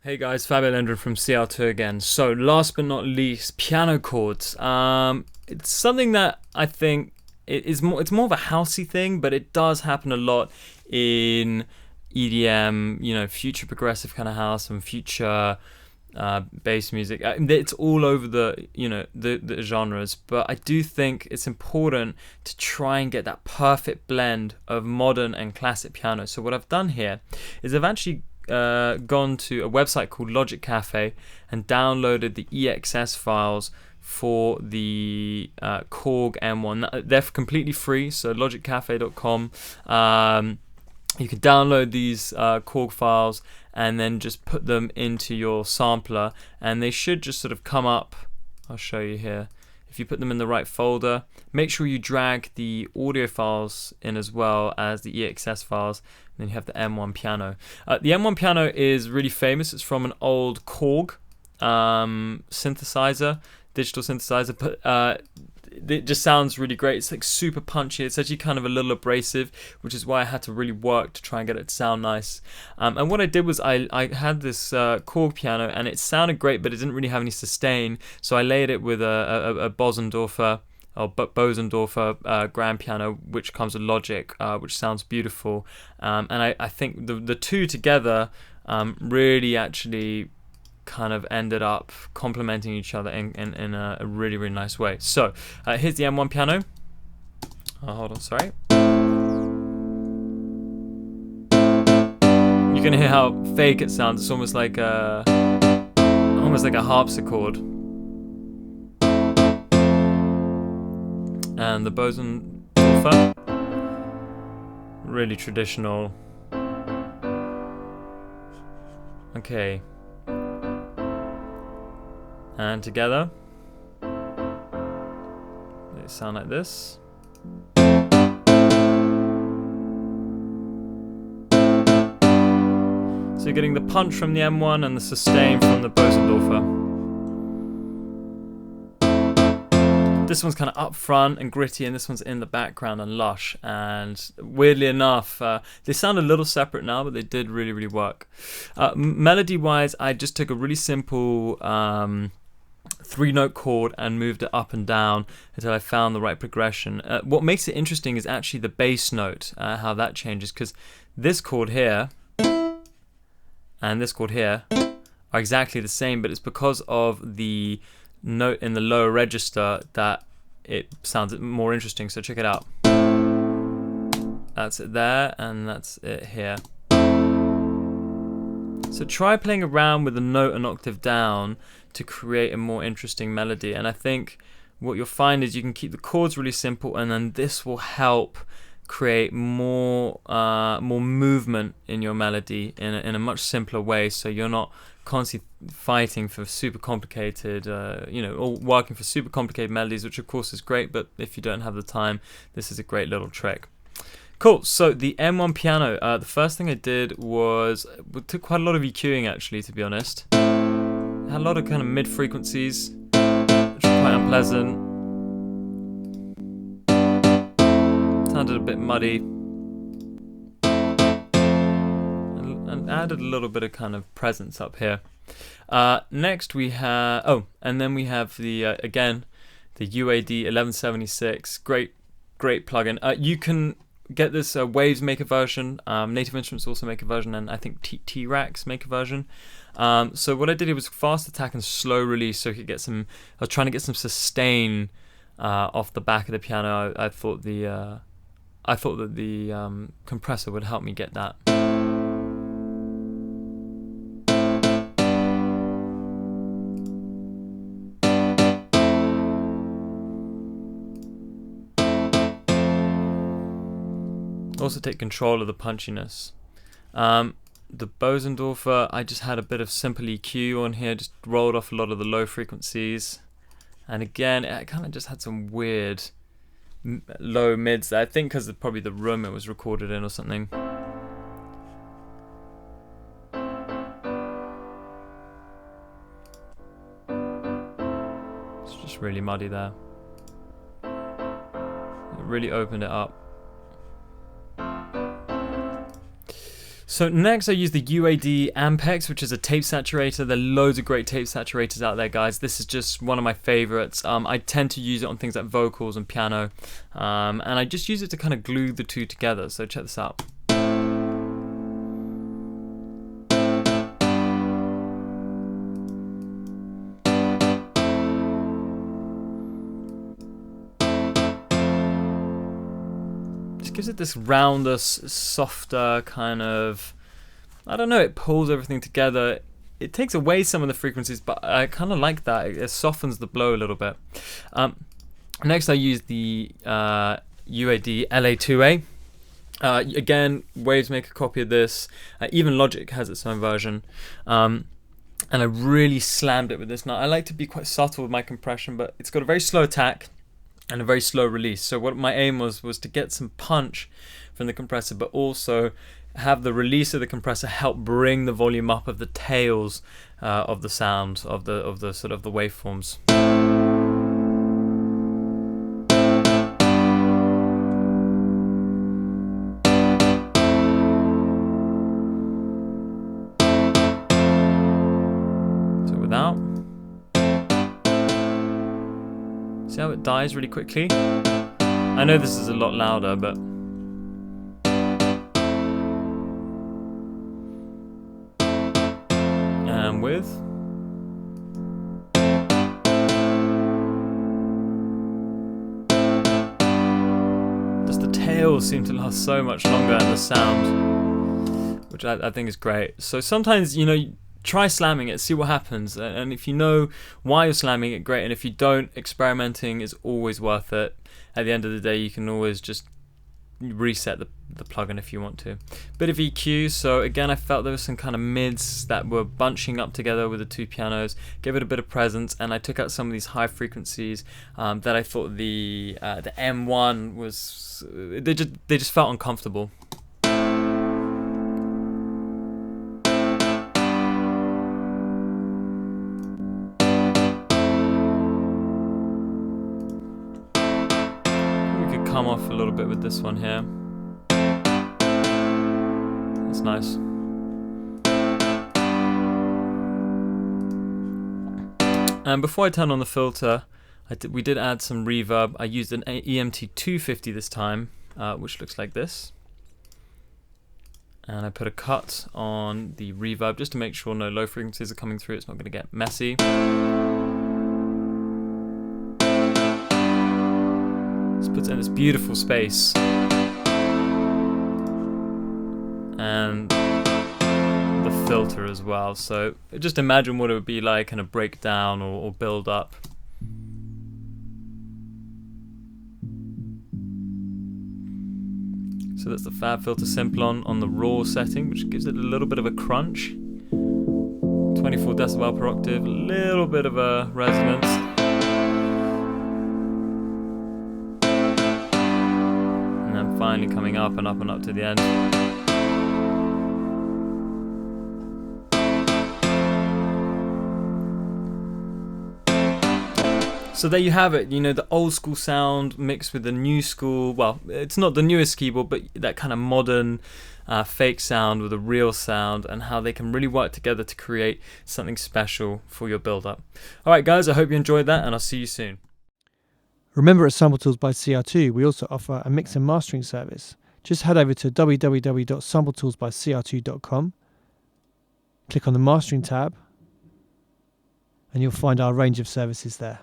Hey guys, Fabio Lendron from CR2 again. So last but not least, piano chords. It's something that I think it's more of a housey thing, but it does happen a lot in EDM, future progressive kind of house and future bass music. It's all over the genres, but I do think it's important to try and get that perfect blend of modern and classic piano. So what I've done here is I've actually gone to a website called Logic Cafe and downloaded the EXS files for the Korg M1. They're completely free, so logiccafe.com. You can download these Korg files and then just put them into your sampler, and they should just sort of come up. I'll show you here. If you put them in the right folder, make sure you drag the audio files in as well as the EXS files. And then you have the M1 piano. The M1 piano is really famous. It's from an old Korg synthesizer, digital synthesizer, but it just sounds really great. It's like super punchy. It's actually kind of a little abrasive, which is why I had to really work to try and get it to sound nice. And what I did was I had this Korg piano, and it sounded great, but it didn't really have any sustain. So I layered it with a Bosendorfer grand piano, which comes with Logic, which sounds beautiful. And I think the two together really actually kind of ended up complementing each other in a really, really nice way. So here's the M1 piano. Hold on, sorry. You're gonna hear how fake it sounds. It's almost like a harpsichord. And the Bosendorfer, really traditional. Okay. And together, they sound like this. So you're getting the punch from the M1 and the sustain from the Bosendorfer. This one's kind of up front and gritty, and this one's in the background and lush. And weirdly enough, they sound a little separate now, but they did really, really work. Melody-wise, I just took a really simple 3-note chord and moved it up and down until I found the right progression. What makes it interesting is actually the bass note, how that changes, because this chord here and this chord here are exactly the same, but it's because of the note in the lower register that it sounds more interesting. So check it out. That's it there, and that's it here. So try playing around with a note an octave down to create a more interesting melody. And I think what you'll find is you can keep the chords really simple, and then this will help create more movement in your melody in a much simpler way. So you're not constantly fighting for super complicated, or working for super complicated melodies, which of course is great, but if you don't have the time, this is a great little trick. Cool, so the M1 piano, the first thing I did was, it took quite a lot of EQing actually, to be honest. It had a lot of kind of mid-frequencies, which were quite unpleasant. Sounded a bit muddy. And added a little bit of kind of presence up here. Next we have, and then we have the, again, the UAD 1176, great plugin. You can get this Waves make a version, Native Instruments also make a version, and I think T-Rax make a version. So what I did here was fast attack and slow release, so I could get I was trying to get some sustain off the back of the piano. I thought that the compressor would help me get that. Also take control of the punchiness. The Bosendorfer, I just had a bit of simple EQ on here, just rolled off a lot of the low frequencies. And again, it kind of just had some weird low mids there. I think because of probably the room it was recorded in or something. Just really muddy there. It really opened it up. So next I use the UAD Ampex, which is a tape saturator. There are loads of great tape saturators out there, guys. This is just one of my favorites. I tend to use it on things like vocals and piano, and I just use it to kind of glue the two together. So check this out. Gives it this rounder, softer kind of, I don't know, it pulls everything together. It takes away some of the frequencies, but I kind of like that. It softens the blow a little bit. Next I use the UAD LA2A. Again, Waves make a copy of this. Even Logic has its own version. And I really slammed it with this. Now I like to be quite subtle with my compression, but it's got a very slow attack and a very slow release. So what my aim was to get some punch from the compressor, but also have the release of the compressor help bring the volume up of the tails of the sound of the sort of the waveforms. So without. See how it dies really quickly? I know this is a lot louder, but and with just the tails seem to last so much longer, and the sound, which I think is great. So sometimes, you know, try slamming it, see what happens, and if you know why you're slamming it, great, and if you don't, experimenting is always worth it. At the end of the day, you can always just reset the plugin if you want to. Bit of EQ, so again I felt there was some kind of mids that were bunching up together with the two pianos, gave it a bit of presence, and I took out some of these high frequencies that I thought the M1 was, they just felt uncomfortable. Come off a little bit with this one here. That's nice. And before I turn on the filter, we did add some reverb. I used an EMT 250 this time, which looks like this. And I put a cut on the reverb just to make sure no low frequencies are coming through. It's not going to get messy. Puts it in this beautiful space, and the filter as well. So just imagine what it would be like in a breakdown or build up. So that's the Fab Filter Simplon on the raw setting, which gives it a little bit of a crunch. 24 decibel per octave, a little bit of a resonance. Finally coming up and up and up to the end. So there you have it, you know, the old school sound mixed with the new school, well, it's not the newest keyboard, but that kind of modern fake sound with a real sound, and how they can really work together to create something special for your build-up. Alright guys, I hope you enjoyed that, and I'll see you soon. Remember, at Sample Tools by CR2, we also offer a mix and mastering service. Just head over to www.sampletoolsbycr2.com, click on the Mastering tab, and you'll find our range of services there.